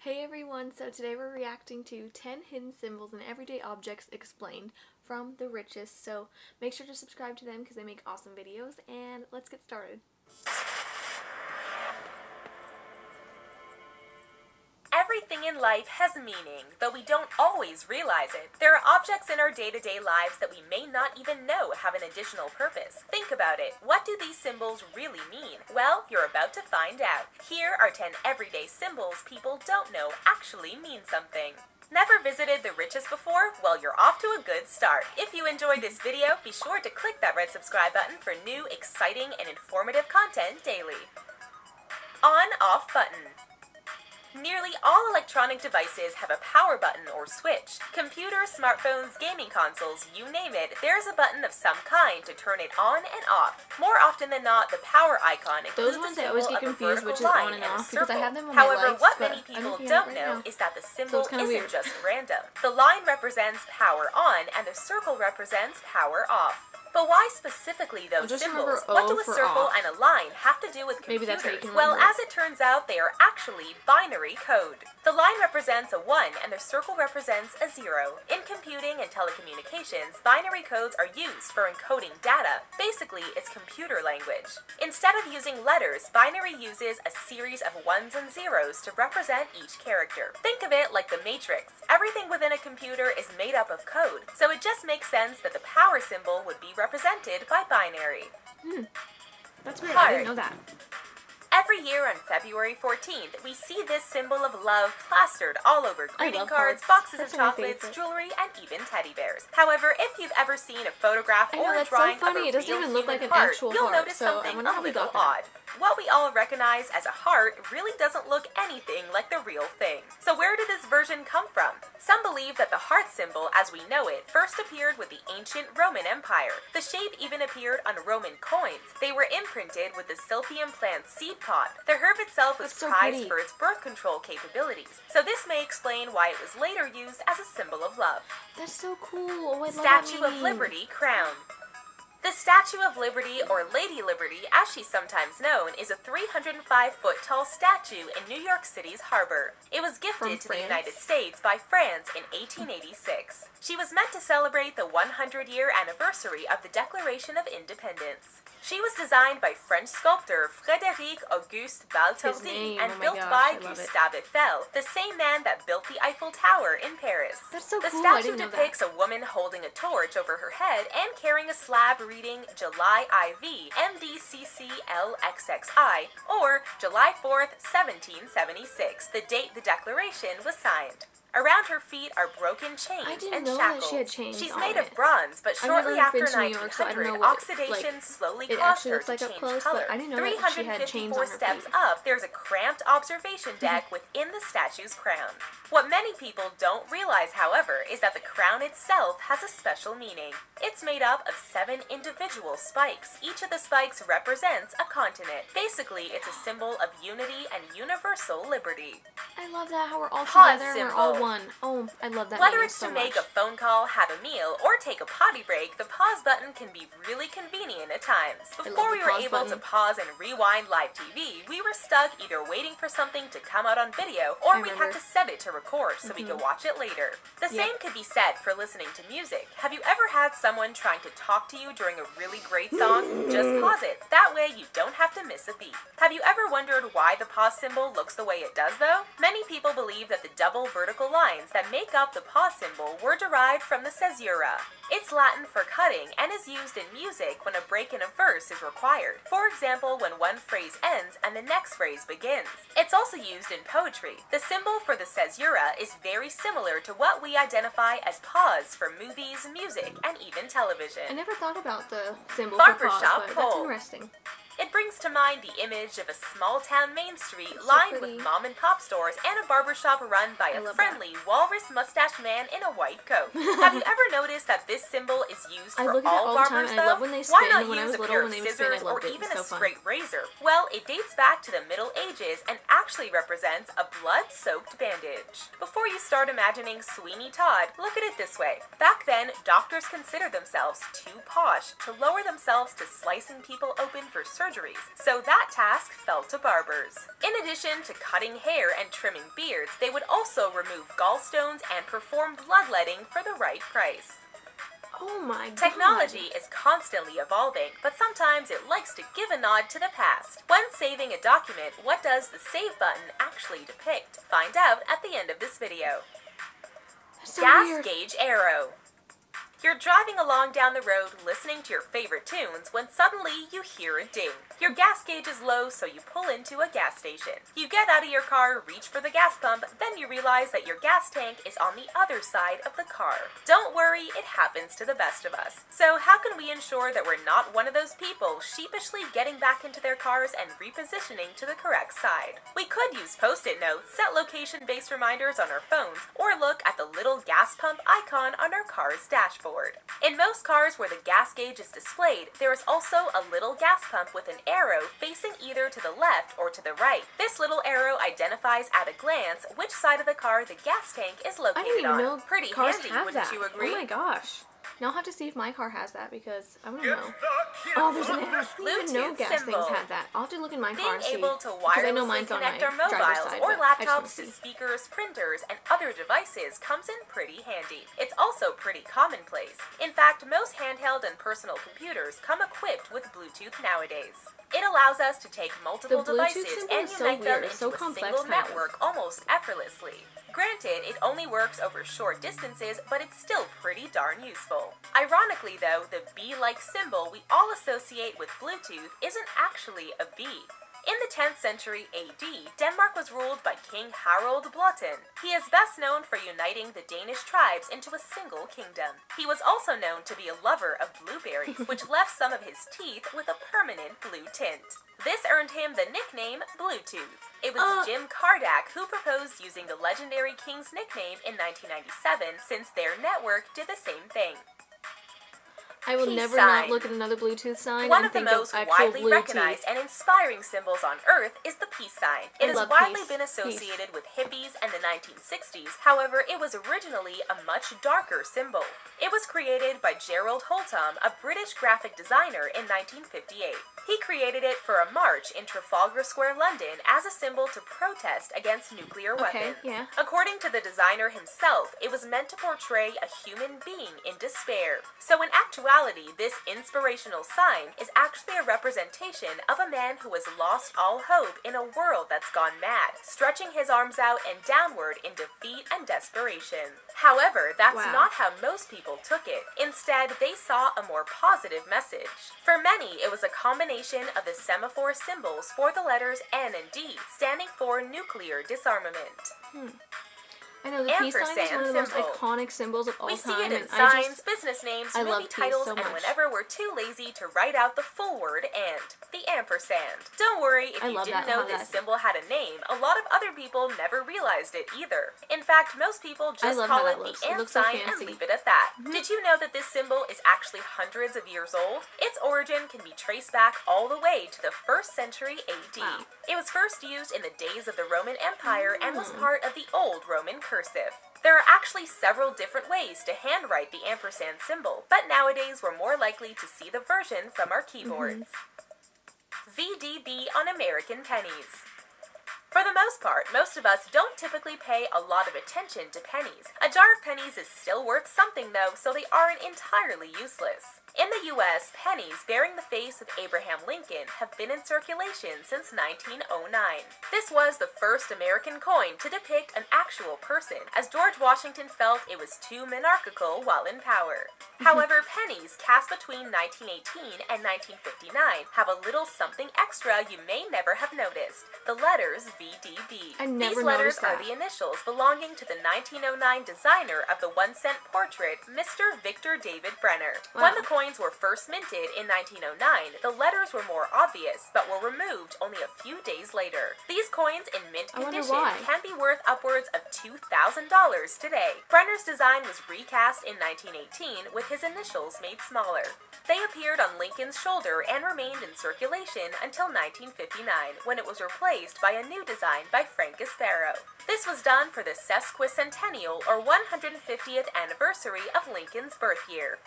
Hey everyone, so today we're reacting to 10 hidden symbols and everyday objects explained from TheRichest. So make sure to subscribe to them because they make awesome videos, and let's get started. Everything in life has meaning, though we don't always realize it. There are objects in our day-to-day lives that we may not even know have an additional purpose. Think about it. What do these symbols really mean? Well, you're about to find out. Here are 10 everyday symbols people don't know actually mean something. Never visited TheRichest before? Well, you're off to a good start. If you enjoyed this video, be sure to click that red subscribe button for new, exciting, and informative content daily. On-off button. Nearly all electronic devices have a power button or switch. Computers, smartphones, gaming consoles, you name it, there's a button of some kind to turn it on and off. More often than not, the power icon includes Those ones a I always symbol get of a confused vertical which is line on and and a off because I circle. have them on However, my lights, what but many I people don't don't right know now. is that the So symbol it's kinda isn't weird. just random. The line represents power on and the circle represents power off. But why specifically those just symbols? remember What O do a for circle off. and a line have to do with Maybe that's how you computers? can Well, remember as it turns out, they are actually binary code. The line represents a 1 and the circle represents a 0. In computing and telecommunications, binary codes are used for encoding data. Basically, it's computer language. Instead of using letters, binary uses a series of 1s and 0s to represent each character. Think of it like the Matrix. Everything within a computer is made up of code, so it just makes sense that the power symbol would be represented by binary. That's weird, I didn't know that. Every year on February 14th, we see this symbol of love plastered all over greeting cards, boxes of chocolates, jewelry, and even teddy bears. However, if you've ever seen a photograph or a drawing of a real It doesn't even look like an heart, actual you'll heart, notice so I something wonder a how we little got that. odd. What we all recognize as a heart really doesn't look anything like the real thing. So where did this version come from? Some believe that the heart symbol, as we know it, first appeared with the ancient Roman Empire. The shape even appeared on Roman coins. They were imprinted with the silphium plant seed pod. The herb itself was prized for its birth control capabilities. So this may explain why it was later used as a symbol of love. That's so cool. Oh, I love Statue that of name. Liberty crown. The Statue of Liberty, or Lady Liberty, as she's sometimes known, is a 305-foot-tall statue in New York City's harbor. It was gifted to the United States by France in 1886. She was meant to celebrate the 100-year anniversary of the Declaration of Independence. She was designed by French sculptor Frédéric Auguste Baltardy and built by Gustave Eiffel, the same man that built the Eiffel Tower in Paris. That's so cool. The statue depicts a woman holding a torch over her head and carrying a slab reading July IV, MDCCLXXI, or July 4th, 1776, the date the Declaration was signed. Around her feet are broken chains and shackles. She's made of bronze, but shortly after 1900, oxidation slowly caused her to change color. 354 steps up, there's a cramped observation deck within the statue's crown. What many people don't realize, however, is that the crown itself has a special meaning. It's made up of 7 individual spikes. Each of the spikes represents a continent. Basically, it's a symbol of unity and universal liberty. I love that, how we're all together and we're all one. Oh, I love that. Whether it's to make a phone call, have a meal, or take a potty break, the pause button can be really convenient at times. Before we were able to pause and rewind live TV, we were stuck either waiting for something to come out on video, or we had to set it to record so we could watch it later. The same could be said for listening to music. Have you ever had someone trying to talk to you during a really great song? Just pause it. That way you don't have to miss a beat. Have you ever wondered why the pause symbol looks the way it does though? Many people believe that the double vertical lines that make up the pause symbol were derived from the caesura. It's Latin for cutting and is used in music when a break in a verse is required. For example, when one phrase ends and the next phrase begins. It's also used in poetry. The symbol for the caesura is very similar to what we identify as pause for movies, music, and even television. I never thought about the symbol for pause, but that's interesting. It brings to mind the image of a small-town main street lined with mom-and-pop stores and a barbershop run by a friendly, walrus-mustached man in a white coat. Have you ever noticed that this symbol is used for all barbers, though? Why not use a pair of scissors or even a straight razor? Well, it dates back to the Middle Ages and actually represents a blood-soaked bandage. Before you start imagining Sweeney Todd, look at it this way. Back then, doctors considered themselves too posh to lower themselves to slicing people open for surgery surgeries, so that task fell to barbers. In addition to cutting hair and trimming beards, they would also remove gallstones and perform bloodletting for the right price. Oh my god. Technology is constantly evolving, but sometimes it likes to give a nod to the past. When saving a document, what does the save button actually depict? Find out at the end of this video. That's so Gas weird. gauge arrow. You're driving along down the road listening to your favorite tunes when suddenly you hear a ding. Your gas gauge is low, so you pull into a gas station. You get out of your car, reach for the gas pump, then you realize that your gas tank is on the other side of the car. Don't worry, it happens to the best of us. So how can we ensure that we're not one of those people sheepishly getting back into their cars and repositioning to the correct side? We could use post-it notes, set location-based reminders on our phones, or look at the little gas pump icon on our car's dashboard. In most cars where the gas gauge is displayed, there is also a little gas pump with an arrow facing either to the left or to the right. This little arrow identifies at a glance which side of the car the gas tank is I located didn't even on. know Pretty cars handy, have wouldn't that. you agree? Oh my gosh. Now I'll have to see if my car has that because I want to know. Oh, there's an arrow. I didn't even know Bluetooth gas symbol. things had that. I'll have to look in my car Being and see. able to Because I know wirelessly mine's on my connect our driver's mobiles side, or but I just want laptops to to see. speakers, printers, and other devices comes in pretty handy. It's also pretty commonplace. In fact, most handheld and personal computers come equipped with Bluetooth nowadays. It allows us to take multiple The Bluetooth devices symbol and is so unite them weird. It's into so a complex, single kind of. network almost effortlessly. Granted, it only works over short distances, but it's still pretty darn useful. Ironically though, the bee-like symbol we all associate with Bluetooth isn't actually a bee. In the 10th century AD, Denmark was ruled by King Harald Blåtand. He is best known for uniting the Danish tribes into a single kingdom. He was also known to be a lover of blueberries, which left some of his teeth with a permanent blue tint. This earned him the nickname Bluetooth. It was Jim Cardack who proposed using the legendary king's nickname in 1997, since their network did the same thing. I will Peace never sign. not look at another Bluetooth sign One and of the think most of actual widely blue recognized teeth. and inspiring symbols on Earth is the peace sign. It has love widely peace. been associated with hippies and the 1960s. However, it was originally a much darker symbol. It was created by Gerald Holtom, a British graphic designer, in 1958. He created it for a march in Trafalgar Square, London, as a symbol to protest against nuclear weapons. yeah. According to the designer himself, it was meant to portray a human being in despair. So in actuality, this inspirational sign is actually a representation of a man who has lost all hope in a world that's gone mad, stretching his arms out and downward in defeat and desperation. However, that's not how most people took it. Instead, they saw a more positive message. For many, it was a combination of the semaphore symbols for the letters N and D, standing for nuclear disarmament. I know the peace sign is one of the most symbol. iconic symbols of all We see time, it in and I signs, business names, I movie love peace titles, so and much. whenever we're too lazy to write out the full word and. The ampersand. Don't worry, if I you love didn't that, know how this that- symbol had a name, a lot of other people never realized it either. In fact, most people just love call how it that looks. the It and looks so sign and fancy. leave it at that. Did you know that this symbol is actually hundreds of years old? Its origin can be traced back all the way to the 1st century AD. Wow. It was first used in the days of the Roman Empire and was part of the old Roman cursive. There are actually several different ways to handwrite the ampersand symbol, but nowadays we're more likely to see the version from our keyboards. VDB on American pennies. For the most part, most of us don't typically pay a lot of attention to pennies. A jar of pennies is still worth something though, so they aren't entirely useless. In the US, pennies bearing the face of Abraham Lincoln have been in circulation since 1909. This was the first American coin to depict an actual person, as George Washington felt it was too monarchical while in power. However, pennies cast between 1918 and 1959 have a little something extra you may never have noticed: the letters VDB. I never These letters noticed are that. the initials belonging to the 1909 designer of the 1-cent portrait, Mr. Victor David Brenner. When the coins were first minted in 1909, the letters were more obvious, but were removed only a few days later. These coins in mint I wonder condition why. can be worth upwards of $2,000 today. Brenner's design was recast in 1918 with his initials made smaller. They appeared on Lincoln's shoulder and remained in circulation until 1959, when it was replaced by a new design by Frank Gasparo. This was done for the sesquicentennial or 150th anniversary of Lincoln's birth year.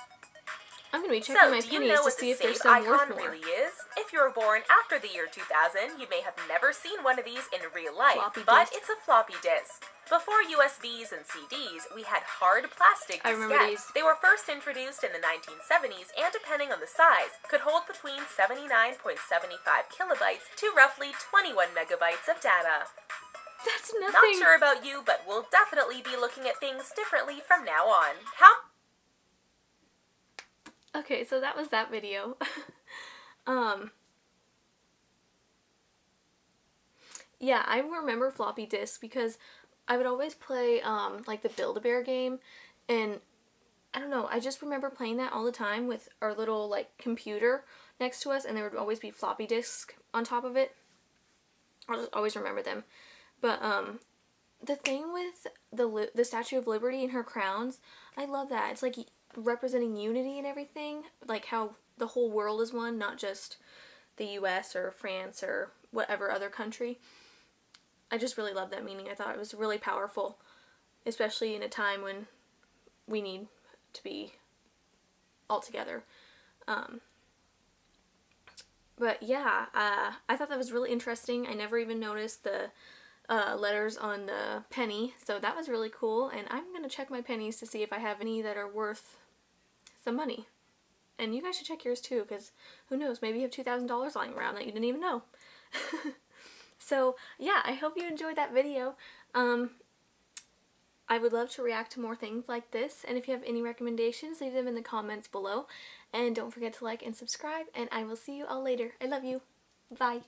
I'm going to be checking So, my do you pennies know to what see the if there's save some worth icon more. really is? If you were born after the year 2000, you may have never seen one of these in real life, Floppy but disk. it's a floppy disk. Before USBs and CDs, we had hard plastic I remember diskettes. these. They were first introduced in the 1970s and, depending on the size, could hold between 79.75 kilobytes to roughly 21 megabytes of data. That's nothing. Not sure about you, but we'll definitely be looking at things differently from now on. How? Okay, so that was that video. Yeah, I remember floppy disks because I would always play like the Build-A-Bear game, and I don't know, I just remember playing that all the time with our little like computer next to us, and there would always be floppy disks on top of it. I'll just always remember them. But the thing with the Statue of Liberty and her crowns, I love that. It's like representing unity and everything, like how the whole world is one, not just the US or France or whatever other country. I just really love that meaning. I thought it was really powerful, especially in a time when we need to be all together. But yeah, I thought that was really interesting. I never even noticed the letters on the penny, so that was really cool. And I'm going to check my pennies to see if I have any that are worth some money. And you guys should check yours too, because who knows, maybe you have $2,000 lying around that you didn't even know. So yeah, I hope you enjoyed that video. I would love to react to more things like this, and if you have any recommendations, leave them in the comments below. And don't forget to like and subscribe, and I will see you all later. I love you. Bye.